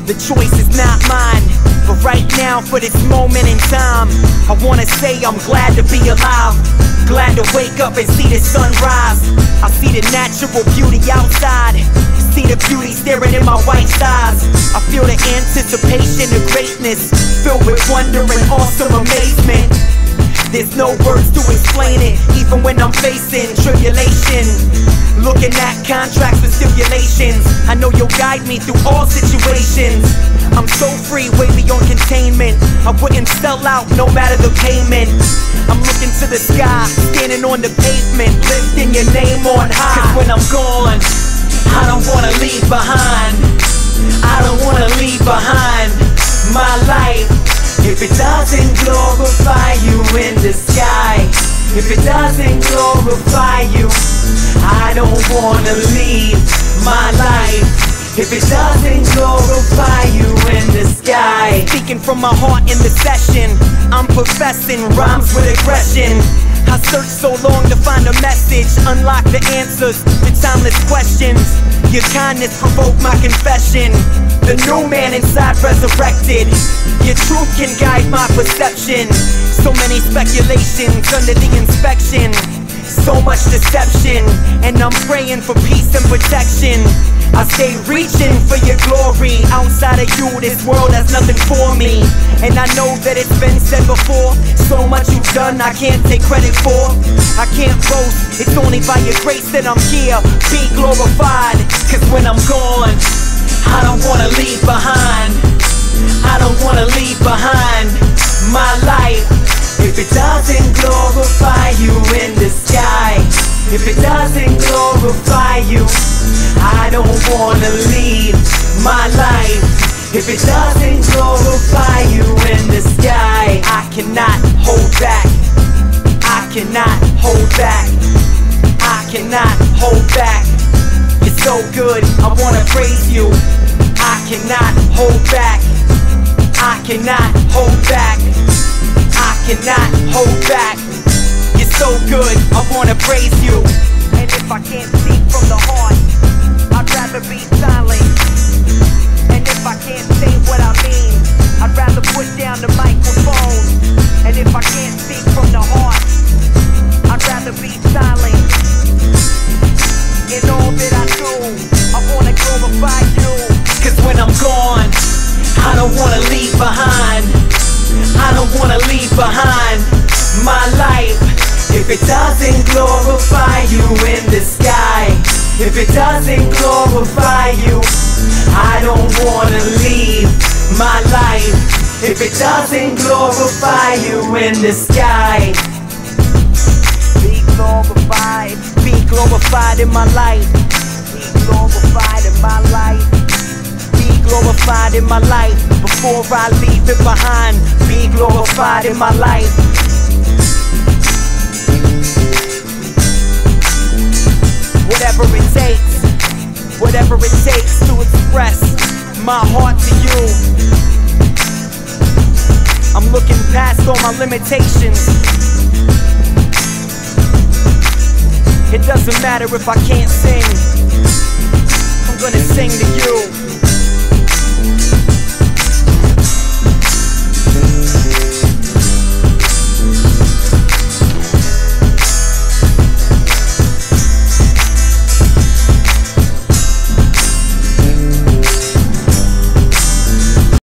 The choice is not mine, but right now, for this moment in time, I wanna say I'm glad to be alive. Glad to wake up and see the sunrise. I see the natural beauty outside, see the beauty staring in my wife's eyes. I feel the anticipation of greatness, filled with wonder and awesome amazement. There's no words to explain it, even when I'm facing tribulation. Looking at contracts with stipulations, I know you'll guide me through all situations. I'm so free, way beyond containment. I wouldn't sell out, no matter the payment. I'm looking to the sky, standing on the pavement, lifting your name on high. Cause when I'm gone, I don't wanna leave behind. I don't wanna leave behind my life. If it doesn't glorify you in the sky, if it doesn't glorify you, I don't wanna leave my life. If it doesn't glorify you in the sky. Speaking from my heart in the session, I'm professing rhymes with aggression. I searched so long to find a message, unlock the answers to timeless questions. Your kindness provoked my confession. The new man inside resurrected. Your truth can guide my perception. So many speculations under the inspection, so much deception, and I'm praying for peace and protection. I stay reaching for your glory. Outside of you, this world has nothing for me. And I know that it's been said before, so much you've done I can't take credit for. I can't boast, it's only by your grace that I'm here. Be glorified, cause when I'm gone, I don't wanna leave behind. I don't wanna leave behind my life. If it doesn't glorify you in the sky, if it doesn't glorify you, I don't wanna leave my life. If it doesn't glorify you in the sky, I cannot hold back. I cannot hold back. I cannot hold back. You're so good, I wanna praise you. I cannot hold back. I cannot hold back. I cannot hold back. You're so good, I wanna praise you. And if I can't speak from the heart, I'd rather be silent. And if I can't say what I mean, I'd rather put down the microphone. And if I can't speak from the heart, I'd rather be silent. In all that I do, I wanna glorify you. Cause when I'm gone, I don't wanna leave behind. I don't wanna leave behind my life. If it doesn't glorify you in the sky, if it doesn't glorify you, I don't wanna leave my life. If it doesn't glorify you in the sky, be glorified in my life. Be glorified in my life. Be glorified in my life. Before I leave it behind, be glorified in my life. Whatever it takes to express my heart to you. I'm looking past all my limitations. It doesn't matter if I can't sing.